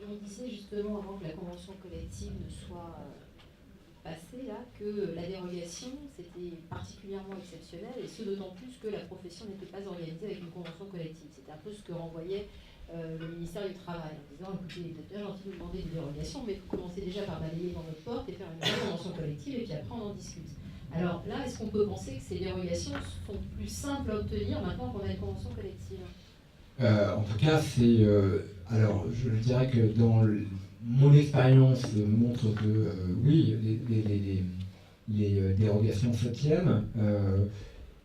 On disait justement avant que la convention collective ne soit passée là que la dérogation c'était particulièrement exceptionnel et ce d'autant plus que la profession n'était pas organisée avec une convention collective. C'était un peu ce que renvoyait le ministère du Travail en disant écoutez, vous êtes bien gentil de nous demander des dérogations, mais il faut commencer déjà par balayer dans notre porte et faire une convention collective et puis après on en discute. Alors là, est-ce qu'on peut penser que ces dérogations sont plus simples à obtenir maintenant qu'on a une convention collective ? En tout cas, alors, je dirais que mon expérience montre que oui, les dérogations se tiennent.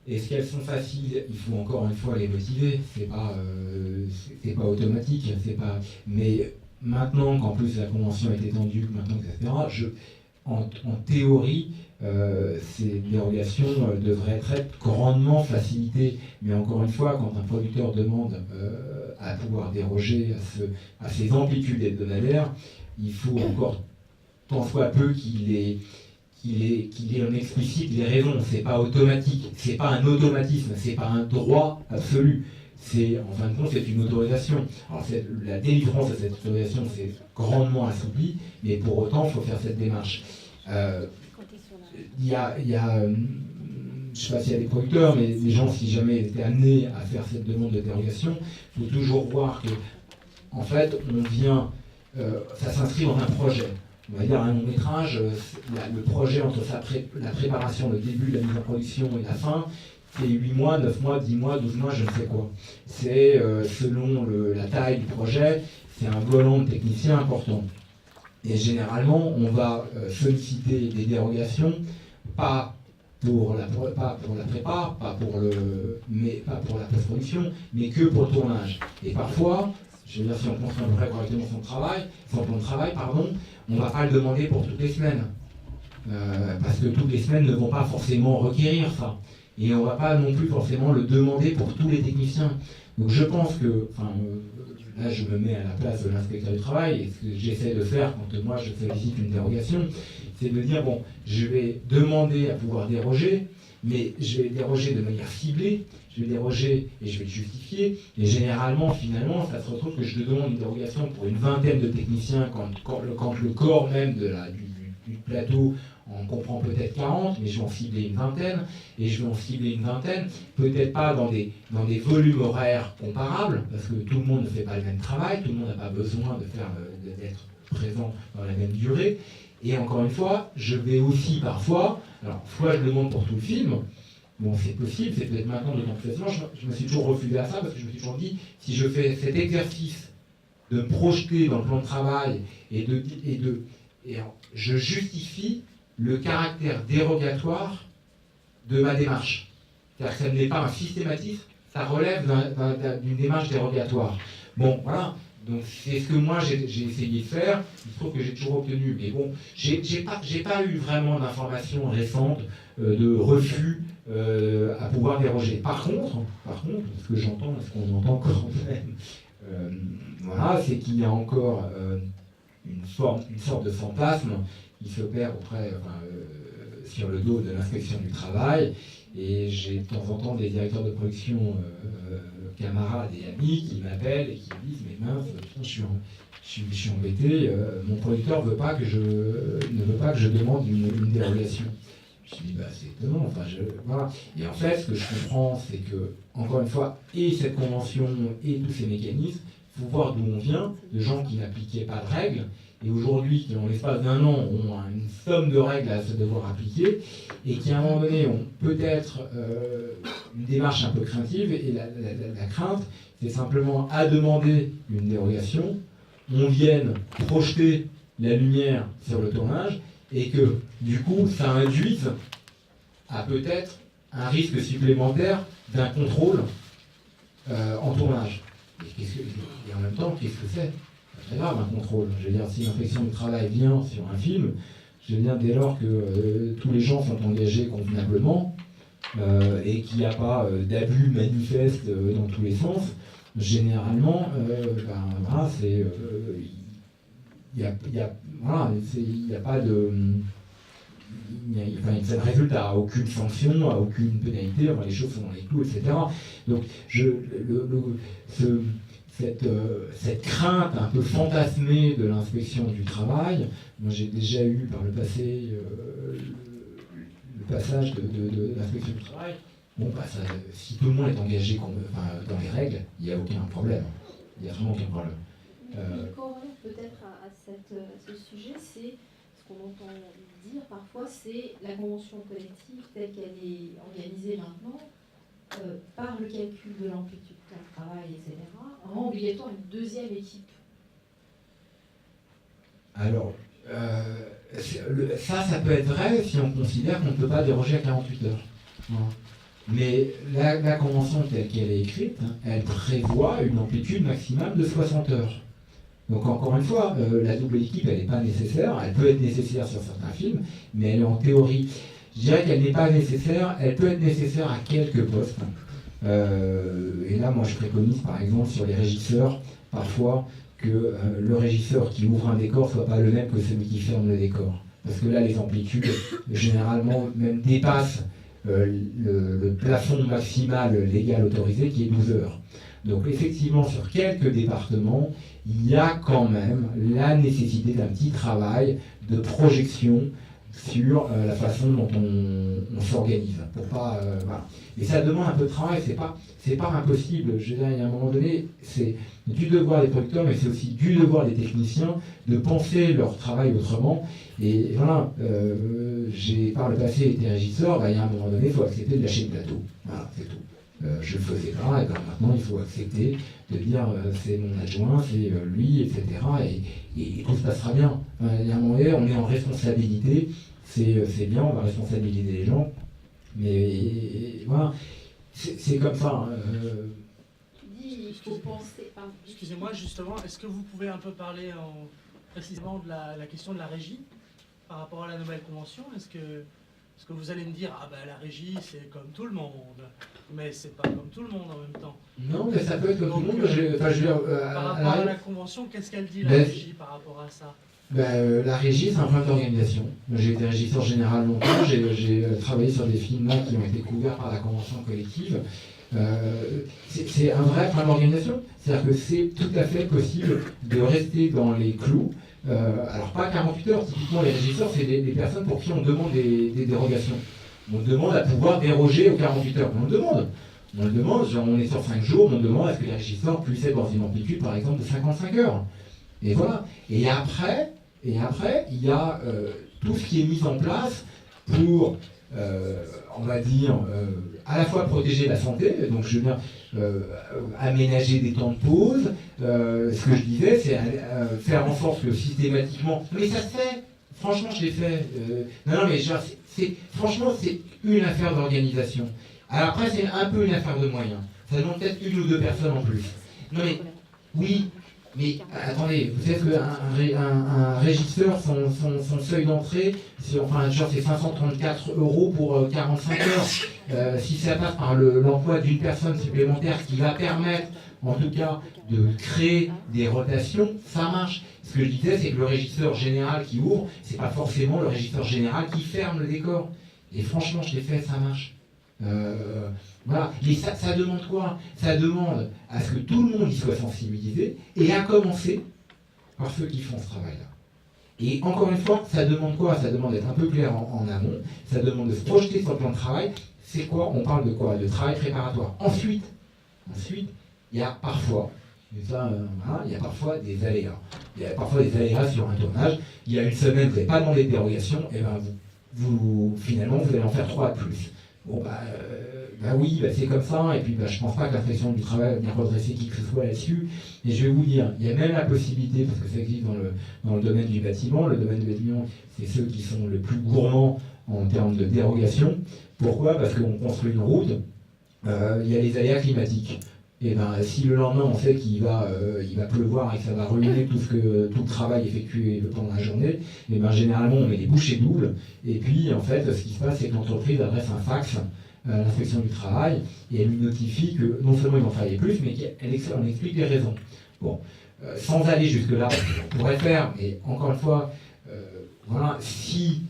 Est-ce qu'elles sont faciles? Il faut encore une fois les motiver. C'est pas automatique. Mais maintenant qu'en plus la convention est étendue, maintenant, etc. En théorie, ces dérogations devraient être grandement facilitées. Mais encore une fois, quand un producteur demande à pouvoir déroger à ces amplitudes hebdomadaires, il faut encore tant soit peu qu'il en explicite les raisons. C'est pas automatique, c'est pas un automatisme, c'est pas un droit absolu. En fin de compte, c'est une autorisation. Alors, la délivrance de cette autorisation, c'est grandement assoupli, mais pour autant, il faut faire cette démarche. Il y a je ne sais pas s'il y a des producteurs, mais des gens, si jamais étaient amenés à faire cette demande de dérogation, il faut toujours voir que, en fait, on vient, ça s'inscrit dans un projet. On va dire un long métrage, le projet entre la préparation, le début, la mise en production et la fin, c'est 8 mois, 9 mois, 10 mois, 12 mois, je ne sais quoi. C'est selon la taille du projet, c'est un volant de technicien important. Et généralement, on va solliciter des dérogations, pas pour la prépa, pas pour la post-production, mais que pour le tournage. Et parfois, je veux dire, si on construit correctement son plan de travail, on ne va pas le demander pour toutes les semaines. Parce que toutes les semaines ne vont pas forcément requérir ça. Et on ne va pas non plus forcément le demander pour tous les techniciens. Donc je pense que, là je me mets à la place de l'inspecteur du travail, et ce que j'essaie de faire quand moi je sollicite une dérogation, c'est de dire, bon, je vais demander à pouvoir déroger, mais je vais déroger de manière ciblée, je vais déroger et je vais le justifier, et généralement, finalement, ça se retrouve que je demande une dérogation pour une vingtaine de techniciens quand le corps même du plateau en comprend peut-être 40, mais je vais en cibler une vingtaine, et je vais en cibler une vingtaine, peut-être pas dans des volumes horaires comparables, parce que tout le monde ne fait pas le même travail, tout le monde n'a pas besoin d'être présent dans la même durée, et encore une fois, je vais aussi parfois, alors soit je demande pour tout le film, bon c'est possible, c'est peut-être maintenant de complètement, je me suis toujours refusé à ça, parce que je me suis toujours dit, si je fais cet exercice de me projeter dans le plan de travail, et je justifie le caractère dérogatoire de ma démarche. C'est-à-dire que ça n'est pas un systématisme, ça relève d'une démarche dérogatoire. Bon, voilà, donc c'est ce que moi j'ai essayé de faire, il se trouve que j'ai toujours obtenu, mais bon, j'ai pas eu vraiment d'informations récentes de refus à pouvoir déroger. Par contre, ce que j'entends, ce qu'on entend quand même, voilà, c'est qu'il y a encore une sorte de fantasme qui s'opère sur le dos de l'inspection du travail, et j'ai de temps en temps des directeurs de production camarades et amis qui m'appellent et qui me disent mais mince, je suis embêté, mon producteur ne veut pas que je demande une dérogation. Je me dis c'est étonnant, voilà. Et en fait ce que je comprends c'est que, encore une fois, et cette convention et tous ces mécanismes, il faut voir d'où on vient, de gens qui n'appliquaient pas de règles, et aujourd'hui, qui en l'espace d'un an ont une somme de règles à se devoir appliquer, et qui à un moment donné ont peut-être une démarche un peu craintive, et la crainte, c'est simplement à demander une dérogation, on vienne projeter la lumière sur le tournage, et que du coup, ça induise à peut-être un risque supplémentaire d'un contrôle en tournage. Et en même temps, qu'est-ce que c'est ? C'est grave un contrôle. Je veux dire, si l'inspection du travail vient sur un film, je veux dire, dès lors que tous les gens sont engagés convenablement et qu'il n'y a pas d'abus manifestes dans tous les sens, généralement, voilà, il n'y a pas de... ça ne résulte à aucune sanction, à aucune pénalité, les choses sont dans les clous, etc. Donc, cette crainte un peu fantasmée de l'inspection du travail. Moi, j'ai déjà eu par le passé le passage de l'inspection du travail. Bon, bah, si tout le monde est engagé dans les règles, il n'y a aucun problème. Il n'y a vraiment aucun problème. Le corollaire peut-être à ce sujet, c'est ce qu'on entend dire parfois, c'est la convention collective telle qu'elle est organisée maintenant, par le calcul de l'amplitude de travail, etc., rend obligatoire une deuxième équipe. Alors, ça peut être vrai si on considère qu'on ne peut pas déroger à 48 heures. Voilà. Mais la convention telle qu'elle est écrite, elle prévoit une amplitude maximale de 60 heures. Donc encore une fois, la double équipe, elle n'est pas nécessaire. Elle peut être nécessaire sur certains films, mais elle est en théorie. Je dirais qu'elle n'est pas nécessaire. Elle peut être nécessaire à quelques postes. Et là, moi, je préconise, par exemple, sur les régisseurs, parfois, que le régisseur qui ouvre un décor ne soit pas le même que celui qui ferme le décor. Parce que là, les amplitudes, généralement, même dépassent le plafond maximal légal autorisé, qui est 12 heures. Donc effectivement, sur quelques départements, il y a quand même la nécessité d'un petit travail de projection sur la façon dont on s'organise. Pour pas, voilà. Et ça demande un peu de travail, c'est pas impossible. Je veux dire, il y a un moment donné, c'est du devoir des producteurs, mais c'est aussi du devoir des techniciens de penser leur travail autrement. Et voilà, j'ai par le passé été régisseur, il y a un moment donné, il faut accepter de lâcher le plateau. Voilà, c'est tout. Je le faisais pas, et maintenant il faut accepter de dire c'est mon adjoint, c'est lui, etc. Et tout se passera bien. Il y a un moment donné, on est en responsabilité, c'est bien, on va responsabiliser les gens, mais voilà, c'est comme ça. Il faut penser. Excusez-moi, justement, est-ce que vous pouvez un peu parler précisément de la question de la régie par rapport à la nouvelle convention? Est-ce que vous allez me dire, ah ben la régie c'est comme tout le monde, mais c'est pas comme tout le monde en même temps? Non, mais ça peut être comme tout le monde. Par rapport à la convention, qu'est-ce qu'elle dit la régie par rapport à ça? La régie, c'est un problème d'organisation. J'ai été régisseur général longtemps, j'ai travaillé sur des films là qui ont été couverts par la convention collective. C'est un vrai problème d'organisation. C'est-à-dire que c'est tout à fait possible de rester dans les clous. Alors pas 48 heures, typiquement les régisseurs, c'est des personnes pour qui on demande des dérogations. On demande à pouvoir déroger aux 48 heures. On le demande, genre on est sur 5 jours, on demande à ce que les régisseurs puissent être dans une amplitude par exemple de 55 heures. Et voilà. Et après, il y a tout ce qui est mis en place pour, on va dire, à la fois protéger la santé, donc je veux dire, aménager des temps de pause. Ce que je disais, c'est faire en sorte que systématiquement... Mais ça se fait. Franchement, je l'ai fait. Non, mais genre, franchement, c'est une affaire d'organisation. Alors après, c'est un peu une affaire de moyens. Ça demande peut-être une ou deux personnes en plus. Non mais, oui, mais attendez, vous savez qu'un régisseur, son seuil d'entrée, c'est 534 € pour 45 heures. Si ça passe par l'emploi d'une personne supplémentaire qui va permettre, en tout cas, de créer des rotations, ça marche. Ce que je disais, c'est que le régisseur général qui ouvre, c'est pas forcément le régisseur général qui ferme le décor. Et franchement, je l'ai fait, ça marche. Voilà. Mais ça demande quoi? Ça demande à ce que tout le monde y soit sensibilisé, et à commencer par ceux qui font ce travail-là. Et encore une fois, ça demande quoi? Ça demande d'être un peu clair en amont, ça demande de se projeter sur le plan de travail. C'est quoi? On parle de quoi? De travail préparatoire. Ensuite, il y a parfois, il y a parfois des aléas. Il y a parfois des aléas sur un tournage. Il y a une semaine, vous n'avez pas demandé de dérogation, et ben finalement, vous allez en faire 3 de plus. Bon, oui, c'est comme ça, et puis je pense pas que l'inspection du travail va venir redresser qui que ce soit là-dessus. Et je vais vous dire, il y a même la possibilité, parce que ça existe dans le domaine du bâtiment, le domaine du bâtiment, c'est ceux qui sont le plus gourmands en termes de dérogation. Pourquoi? Parce qu'on construit une route, il y a les aléas climatiques. Et si le lendemain on sait qu'il va pleuvoir et que ça va ruiner tout le travail effectué pendant la journée, et généralement on met des bouchées doubles, et puis en fait ce qui se passe c'est que l'entreprise adresse un fax à l'inspection du travail et elle lui notifie que non seulement ils vont travailler plus, mais qu'elle explique les raisons. Bon, sans aller jusque là, on pourrait faire, mais encore une fois, voilà, si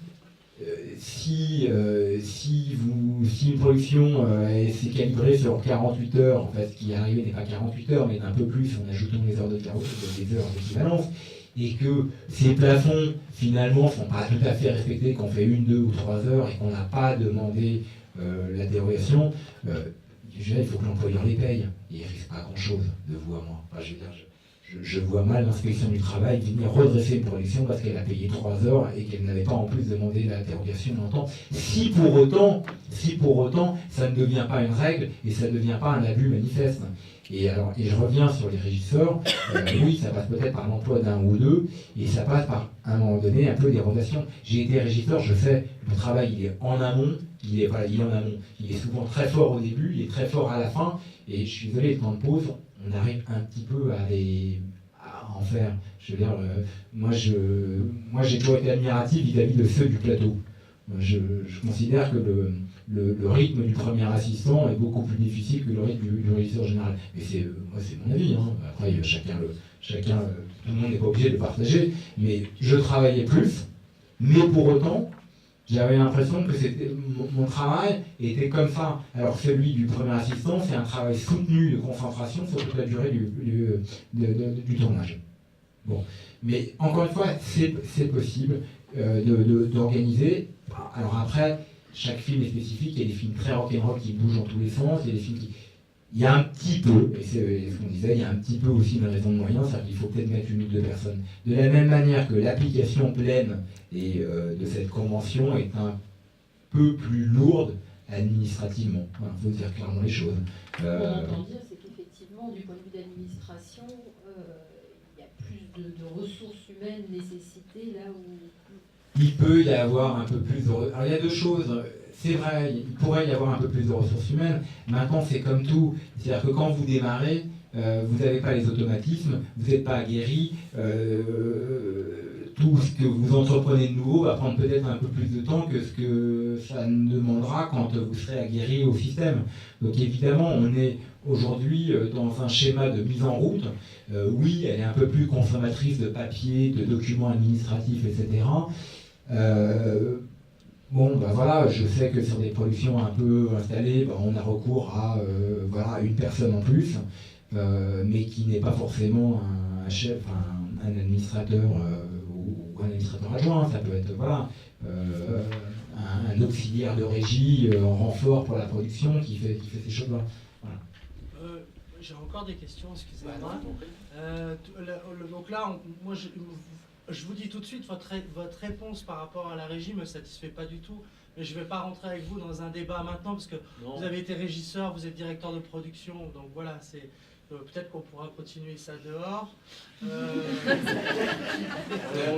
si une production s'est calibrée sur 48 heures, en fait, ce qui est arrivé n'est pas 48 heures, mais un peu plus en ajoutant les heures de carreau, des heures d'équivalence, et que ces plafonds, finalement, ne sont pas tout à fait respectés, qu'on fait 1, 2 ou 3 heures et qu'on n'a pas demandé la dérogation, déjà, il faut que l'employeur les paye. Et il ne risque pas grand-chose de vous à moi. Enfin, je veux dire, je vois mal l'inspection du travail venir redresser une production parce qu'elle a payé 3 heures et qu'elle n'avait pas en plus demandé la dérogation longtemps. Si pour autant, ça ne devient pas une règle et ça ne devient pas un abus manifeste. Et je reviens sur les régisseurs, oui, ça passe peut-être par l'emploi d'un ou deux, et ça passe par, à un moment donné, un peu des rotations. J'ai été régisseur, je sais, le travail, il est en amont, il est en amont. Il est souvent très fort au début, il est très fort à la fin, et je suis désolé, le temps de pause, on arrive un petit peu à en faire. Je veux dire, moi j'ai toujours été admiratif vis-à-vis de ceux du plateau. Je considère que le rythme du premier assistant est beaucoup plus difficile que le rythme du régisseur général. Mais c'est mon avis. Hein. Après, chacun, tout le monde n'est pas obligé de partager. Mais je travaillais plus, mais pour autant, j'avais l'impression que mon travail était comme ça. Alors celui du premier assistant, c'est un travail soutenu de concentration sur toute la durée du tournage. Bon. Mais encore une fois, c'est possible d'organiser. Alors après, chaque film est spécifique, il y a des films très rock'n'roll qui bougent dans tous les sens, il y a des films qui... Il y a un petit peu, et c'est ce qu'on disait, il y a un petit peu aussi une raison de moyens, c'est-à-dire qu'il faut peut-être mettre 1 ou 2 personnes. De la même manière que l'application pleine de cette convention est un peu plus lourde administrativement. Voilà, il faut dire clairement les choses. Ce qu'on entend dire, c'est qu'effectivement, du point de vue d'administration, il y a plus de ressources humaines nécessitées là où... Il peut y avoir un peu plus de... Alors il y a 2 choses. C'est vrai, il pourrait y avoir un peu plus de ressources humaines. Maintenant, c'est comme tout. C'est-à-dire que quand vous démarrez, vous n'avez pas les automatismes, vous n'êtes pas aguerri. Tout ce que vous entreprenez de nouveau va prendre peut-être un peu plus de temps que ce que ça demandera quand vous serez aguerri au système. Donc évidemment, on est aujourd'hui dans un schéma de mise en route. Oui, elle est un peu plus consommatrice de papier, de documents administratifs, etc. Bon, ben voilà, je sais que sur des productions un peu installées, ben on a recours à une personne en plus, mais qui n'est pas forcément un chef, un administrateur ou un administrateur adjoint. Ça peut être un auxiliaire de régie en renfort pour la production qui fait ces choses-là. Voilà. J'ai encore des questions, excusez-moi. Donc là, moi, je vous dis tout de suite, votre réponse par rapport à la régie ne me satisfait pas du tout. Mais je ne vais pas rentrer avec vous dans un débat maintenant, parce que vous avez été régisseur, vous êtes directeur de production, donc voilà, c'est... peut-être qu'on pourra continuer ça dehors. On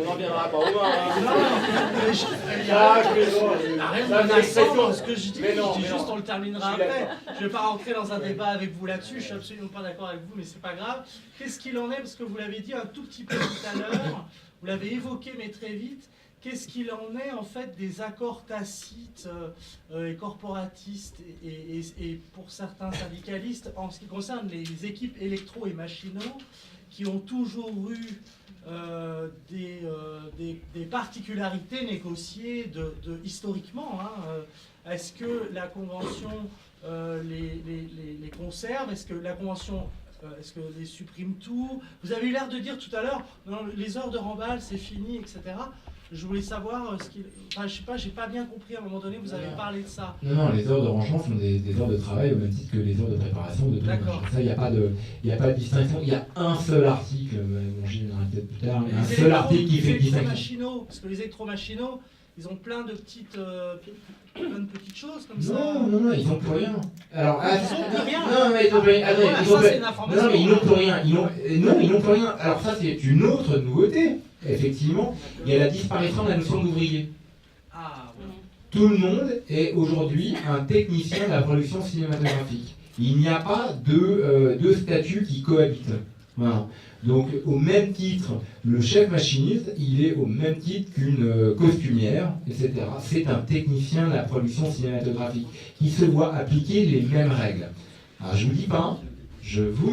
n'en viendra pas au loin. Ce que je dis, juste on le terminera après. Je ne vais pas rentrer dans un débat avec vous là-dessus, je ne suis absolument pas d'accord avec vous, mais c'est pas grave. Qu'est-ce qu'il en est? Parce que vous l'avez dit un tout petit peu tout à l'heure, vous l'avez évoqué mais très vite. Qu'est-ce qu'il en est en fait des accords tacites et corporatistes et pour certains syndicalistes en ce qui concerne les équipes électro et machinaux qui ont toujours eu des particularités négociées historiquement. Est-ce que la Convention les conserve? Est-ce que la Convention... est-ce que les supprime tout? Vous avez eu l'air de dire tout à l'heure, les heures de remballe, c'est fini, etc. Je voulais savoir ce qu'il... Enfin, je sais pas, j'ai pas bien compris à un moment donné, vous avez parlé de ça. Non, les heures de rangement sont des heures de travail au même titre que les heures de préparation de tournage. Ça, il n'y a pas de distinction. Il y a un seul article, bon, j'y reviendrai peut-être plus tard, mais un seul article qui fait distinction. Parce que les électromachinaux, ils ont plein de petites choses comme ça. Non, ils n'ont plus rien. Alors, ils n'ont plus rien. Non, mais ils n'ont plus rien. Ça, c'est une information. Non, mais ils n'ont plus rien. Non, ils n'ont plus rien. Alors ça, c'est une autre nouveauté. Effectivement, il y a la disparition de la notion d'ouvrier. Tout le monde est aujourd'hui un technicien de la production cinématographique. Il n'y a pas deux statuts qui cohabitent. Voilà. Donc, au même titre, le chef machiniste, il est au même titre qu'une costumière, etc. C'est un technicien de la production cinématographique qui se voit appliquer les mêmes règles. Alors, je vous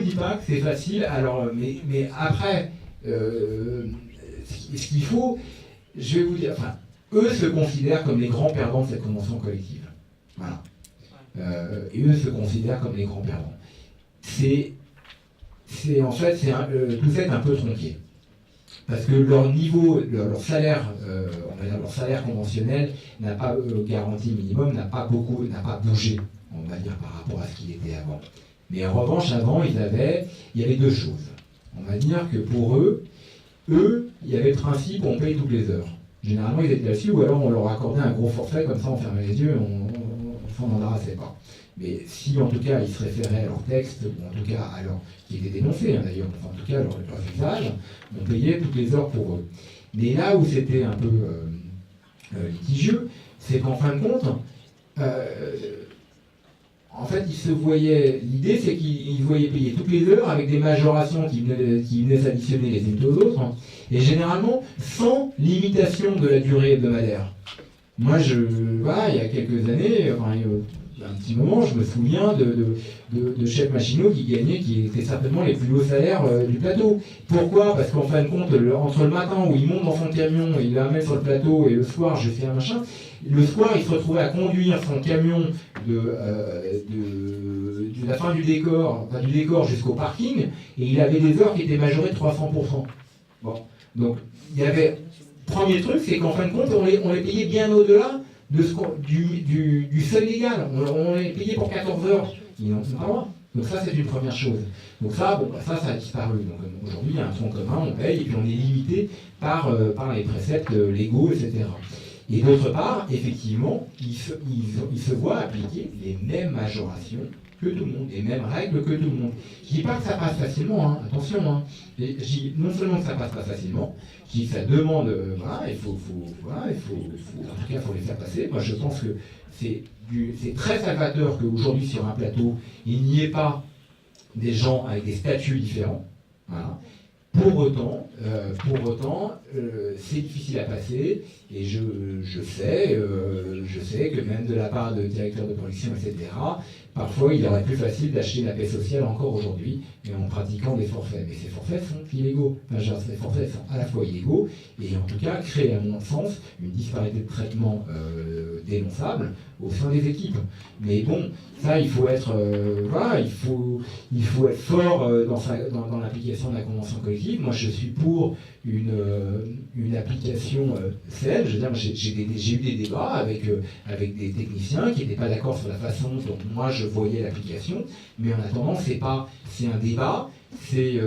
dis pas que c'est facile. Alors, mais après, ce qu'il faut, je vais vous dire, enfin, eux se considèrent comme les grands perdants de cette convention collective. Voilà. Et eux se considèrent comme les grands perdants. En fait, tout ça est un peu tronqué. Parce que leur niveau, leur salaire, on va dire leur salaire conventionnel n'a pas garantie minimum, n'a pas bougé, on va dire, par rapport à ce qu'il était avant. Mais en revanche, avant, il y avait deux choses. On va dire que pour eux, il y avait le principe on paye toutes les heures. Généralement, ils étaient là-dessus, ou alors on leur accordait un gros forfait, comme ça on fermait les yeux, on s'en embarrassait pas. Mais si en tout cas ils se référaient à leur texte, ou en tout cas à leur, qui était dénoncé d'ailleurs, enfin, en tout cas à leur usage, on payait toutes les heures pour eux. Mais là où c'était un peu litigieux, c'est qu'en fin de compte, en fait, ils se voyaient, l'idée c'est qu'ils voyaient payer toutes les heures avec des majorations qui venaient s'additionner les unes aux autres, hein, et généralement sans limitation de la durée hebdomadaire. Moi, voilà, il y a quelques années, enfin, un petit moment, je me souviens de chefs machinaux qui étaient certainement les plus hauts salaires du plateau. Pourquoi? Parce qu'en fin de compte, entre le matin où il monte dans son camion, il l'amène sur le plateau, et le soir, je fais un machin, le soir, il se retrouvait à conduire son camion de la fin du décor jusqu'au parking, et il avait des heures qui étaient majorées de 300%. Bon, donc, il y avait... Premier truc, c'est qu'en fin de compte, on les payait bien au-delà du seuil légal. On les payait pour 14 heures. Ils n'en sont pas loin. Donc ça, c'est une première chose. Donc ça, ça a disparu. Donc aujourd'hui, il y a un fonds commun, on paye, et puis on est limité par les préceptes légaux, etc. Et d'autre part, effectivement, ils se voient appliquer les mêmes majorations que tout le monde, les mêmes règles que tout le monde. Je ne dis pas que ça passe facilement, hein, attention. Hein. Et je dis non seulement que ça passe pas facilement, je dis que ça demande, voilà, en tout cas, il faut les faire passer. Moi, je pense que c'est très salvateur qu'aujourd'hui, sur un plateau, il n'y ait pas des gens avec des statuts différents. Voilà. Pour autant, c'est difficile à passer, et je sais que même de la part de directeurs de production, etc., parfois il aurait plus facile d'acheter la paix sociale encore aujourd'hui, mais en pratiquant des forfaits. Mais ces forfaits sont illégaux. Enfin, ces forfaits sont à la fois illégaux, et en tout cas créent, à mon sens, une disparité de traitement dénonçable au sein des équipes. Mais bon, ça, il faut être, il faut être fort dans l'application de la convention collective. Moi, je suis pour une application saine. Je veux dire, j'ai eu des débats avec des techniciens qui n'étaient pas d'accord sur la façon dont moi je voyais l'application. Mais en attendant, c'est un débat. C'est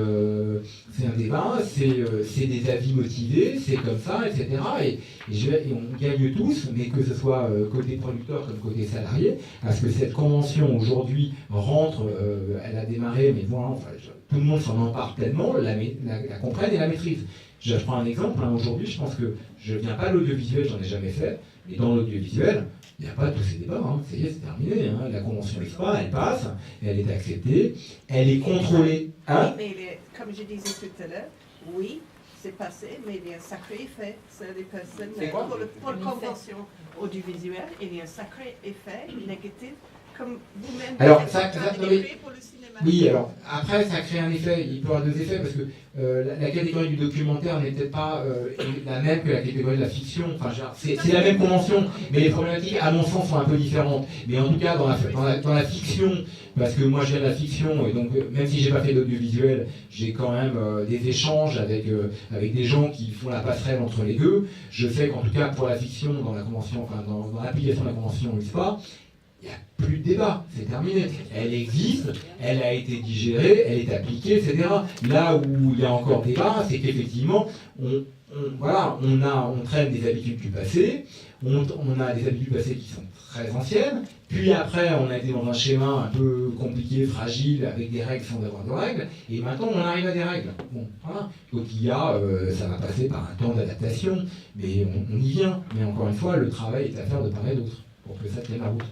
des avis motivés, c'est comme ça, etc. Et on gagne tous, mais que ce soit côté producteur comme côté salarié, parce que cette convention aujourd'hui rentre, elle a démarré, mais voilà, enfin, tout le monde s'en empare tellement, la comprenne et la maîtrise. Je prends un exemple, hein, aujourd'hui, je pense que je ne viens pas de l'audiovisuel, j'en ai jamais fait, mais dans l'audiovisuel, il n'y a pas tous ces débats, hein. Ça y est, c'est terminé. Hein. La convention EXPA, elle passe, elle est acceptée, elle est contrôlée. Hein? Oui, mais comme je disais tout à l'heure, oui, c'est passé, mais il y a un sacré effet sur les personnes. Pour la convention audiovisuelle, il y a un sacré effet négatif, comme vous-même alors, pour le cinéma. Oui, alors, après, ça crée un effet, il peut y avoir deux effets, parce que la catégorie du documentaire n'est peut-être pas la même que la catégorie de la fiction. Enfin, c'est la même convention, mais les problématiques, à mon sens, sont un peu différentes. Mais en tout cas, dans la fiction, parce que moi je viens de la fiction, et donc même si j'ai pas fait d'audiovisuel, j'ai quand même des échanges avec des gens qui font la passerelle entre les deux. Je sais qu'en tout cas, pour la fiction, dans la convention, enfin, dans l'application de la convention USPA, il n'y a plus de débat, c'est terminé. Elle existe, elle a été digérée, elle est appliquée, etc. Là où il y a encore débat, c'est qu'effectivement, on traîne des habitudes du passé, on a des habitudes du passé qui sont très anciennes, puis après on a été dans un schéma un peu compliqué, fragile, avec des règles sans avoir de règles, et maintenant on arrive à des règles. Bon, voilà. Donc ça va passer par un temps d'adaptation, mais on y vient. Mais encore une fois, le travail est à faire de part et d'autre, pour que ça tienne la route.